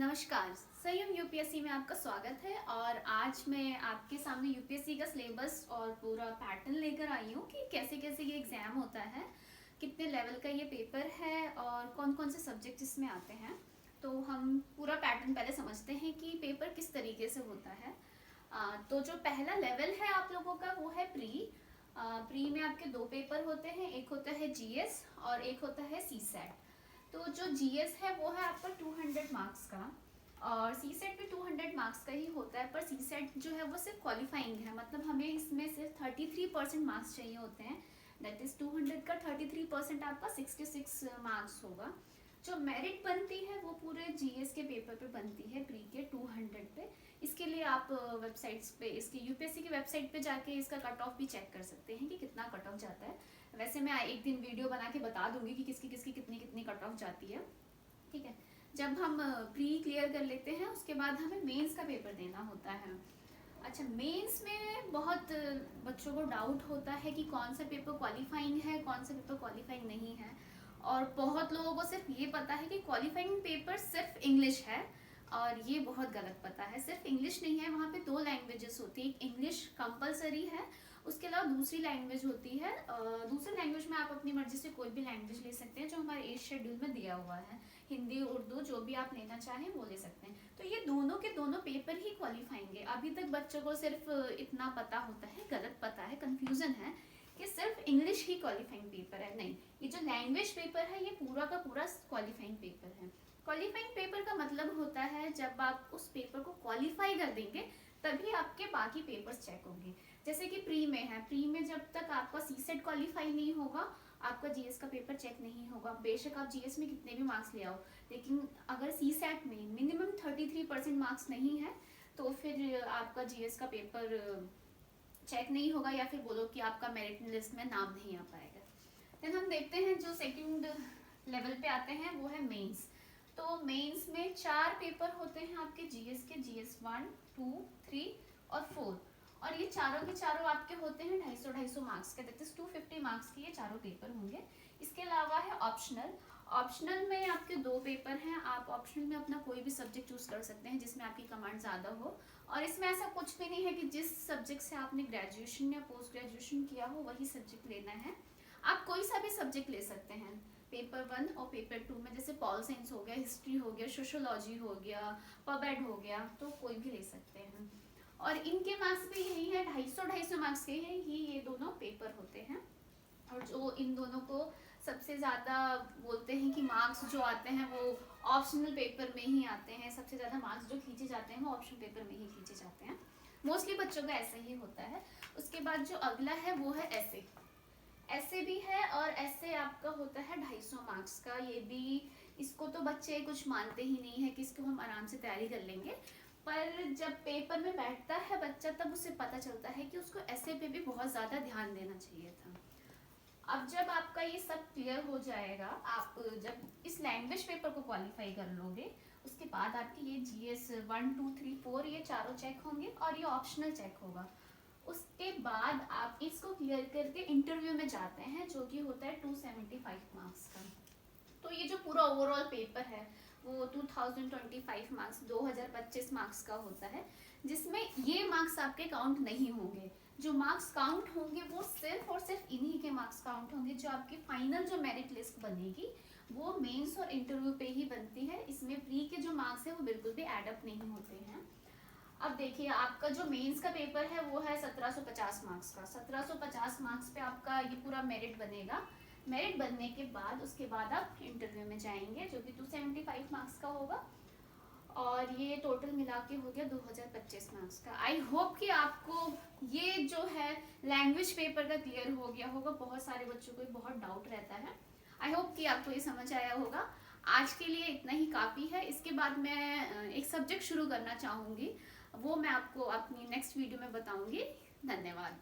नमस्कार। संयुक्त यूपीएससी में आपका स्वागत है और आज मैं आपके सामने यूपीएससी का सिलेबस और पूरा पैटर्न लेकर आई हूँ कि कैसे कैसे ये एग्ज़ाम होता है, कितने लेवल का ये पेपर है और कौन कौन से सब्जेक्ट इसमें आते हैं। तो हम पूरा पैटर्न पहले समझते हैं कि पेपर किस तरीके से होता है। तो जो पहला लेवल है आप लोगों का वो है प्री। प्री में आपके दो पेपर होते हैं, एक होता है जीएस और एक होता है सीसैट। तो जो जीएस है वो है आपका 200 मार्क्स का और सीसेट भी 200 मार्क्स का ही होता है, पर सीसेट जो है वो सिर्फ क्वालिफाइंग है, मतलब हमें इसमें सिर्फ 33% मार्क्स चाहिए होते हैं। दैट इज 200 का 33% आपका 66 मार्क्स होगा। जो मेरिट बनती है वो पूरे जीएस के पेपर पे बनती है, प्री के 200 पे। इसके लिए आप वेबसाइट्स पे, इसकी यूपीएससी की वेबसाइट पे जाके इसका कट ऑफ भी चेक कर सकते हैं कि कितना कट ऑफ जाता है। वैसे मैं एक दिन वीडियो बना के बता दूंगी कि किसकी किसकी कितनी कितनी कट ऑफ जाती है, ठीक है। जब हम प्री क्लियर कर लेते हैं उसके बाद हमें मेंस का पेपर देना होता है। अच्छा, मेंस में बहुत बच्चों को डाउट होता है कि कौन सा पेपर क्वालिफाइंग है, कौन सा पेपर क्वालिफाइंग नहीं है। और बहुत लोगों को सिर्फ ये पता है कि क्वालिफाइंग पेपर सिर्फ इंग्लिश है, और ये बहुत गलत पता है। सिर्फ इंग्लिश नहीं है, वहाँ पे दो लैंग्वेजेस होती है। एक इंग्लिश कंपलसरी है, उसके अलावा दूसरी लैंग्वेज होती है। दूसरी लैंग्वेज में आप अपनी मर्जी से कोई भी लैंग्वेज ले सकते हैं जो हमारे एज शेड्यूल में दिया हुआ है। हिंदी, उर्दू, जो भी आप लेना चाहें वो ले सकते हैं। तो ये दोनों के दोनों पेपर ही क्वालिफाइंग है। अभी तक बच्चों को सिर्फ इतना पता होता है, गलत पता है, कंफ्यूजन है कि सिर्फ इंग्लिश ही क्वालिफाइंग पेपर है। नहीं, ये जो लैंग्वेज पेपर है ये पूरा का पूरा क्वालिफाइंग पेपर है। क्वालिफाइंग पेपर का मतलब होता है जब आप उस पेपर को क्वालिफाई कर देंगे तभी आपके बाकी पेपर्स चेक होंगे। जैसे कि प्री में है, प्री में जब तक आपका सीसेट क्वालिफाई नहीं होगा आपका जीएस का पेपर चेक नहीं होगा। बेशक आप जीएस में कितने भी मार्क्स ले आओ, लेकिन अगर सीसेट में मिनिमम 33% मार्क्स नहीं है तो फिर आपका जीएस का पेपर चेक नहीं होगा, या फिर बोलो कि आपका मेरिट लिस्ट में नाम नहीं आ पाएगा। देन हम देखते हैं जो सेकंड लेवल पे आते हैं वो है मेंस। तो मेंस में 4 पेपर होते हैं आपके जीएस के, जीएस 1, 2, 3 और 4। और ये चारों के चारों आपके होते हैं 250 मार्क्स के, दैट इज 250 मार्क्स के ये चारों पेपर होंगे। इसके अलावा है ऑप्शनल। ऑप्शनल में आपके दो पेपर हैं। आप ऑप्शनल में अपना कोई भी सब्जेक्ट चूज कर सकते हैं जिसमें आपकी कमांड ज़्यादा हो, और इसमें ऐसा कुछ भी नहीं है कि जिस सब्जेक्ट से आपने ग्रेजुएशन या पोस्ट ग्रेजुएशन किया हो वही सब्जेक्ट लेना है। आप कोई सा भी सब्जेक्ट ले सकते हैं पेपर 1 और पेपर 2 में। जैसे पॉल साइंस हो गया, हिस्ट्री हो गया, सोशोलॉजी हो गया, पबएड हो गया, तो कोई भी ले सकते हैं। और इनके मार्क्स भी यही है, 250 मार्क्स के ही ये दोनों पेपर होते हैं। और जो इन दोनों को सबसे ज़्यादा बोलते हैं कि मार्क्स जो आते हैं वो ऑप्शनल पेपर में ही आते हैं। सबसे ज़्यादा मार्क्स जो खींचे जाते हैं वो ऑप्शनल पेपर में ही खींचे जाते हैं। मोस्टली बच्चों का ऐसा ही होता है। उसके बाद जो अगला है वो है ऐसे। ऐसे भी है, और ऐसे आपका होता है 250 मार्क्स का। ये भी, इसको तो बच्चे कुछ मानते ही नहीं है कि इसको हम आराम से तैयारी कर लेंगे, पर जब पेपर में बैठता है बच्चा तब उसे पता चलता है कि उसको ऐसे पे भी बहुत ज़्यादा ध्यान देना चाहिए था। अब जब आपका ये सब क्लियर हो जाएगा, आप जब इस लैंग्वेज पेपर को क्वालिफाई कर लोगे उसके बाद आपकी ये जीएस 1, 2, 3, 4 ये चारों चेक होंगे और ये ऑप्शनल चेक होगा। उसके बाद आप इसको क्लियर करके इंटरव्यू में जाते हैं जो कि होता है 275 मार्क्स का। तो ये जो पूरा ओवरऑल पेपर है वो 2025 मार्क्स, 2025 मार्क्स का होता है, जिसमें ये मार्क्स आपके काउंट नहीं होंगे। जो मार्क्स काउंट होंगे वो सिर्फ और सिर्फ इन्हीं के मार्क्स काउंट होंगे। जो आपकी फाइनल जो मेरिट लिस्ट बनेगी वो मेंस और इंटरव्यू पे ही बनती है। इसमें प्री के जो मार्क्स है वो बिल्कुल भी एड अप नहीं होते हैं। अब देखिए, आपका जो मेंस का पेपर है वो है 1750 मार्क्स का। 1750 मार्क्स पे आपका ये पूरा मेरिट बनेगा। मेरिट बनने के बाद उसके बाद आप इंटरव्यू में जाएंगे जो कि 275 मार्क्स का होगा, और ये टोटल मिला के हो गया 2025 मार्क्स का। आई होप कि आपको ये जो है लैंग्वेज पेपर का क्लियर हो गया होगा। बहुत सारे बच्चों को बहुत डाउट रहता है। आई होप कि आपको ये समझ आया होगा। आज के लिए इतना ही काफ़ी है। इसके बाद मैं एक सब्जेक्ट शुरू करना चाहूँगी, वो मैं आपको अपनी नेक्स्ट वीडियो में बताऊँगी। धन्यवाद।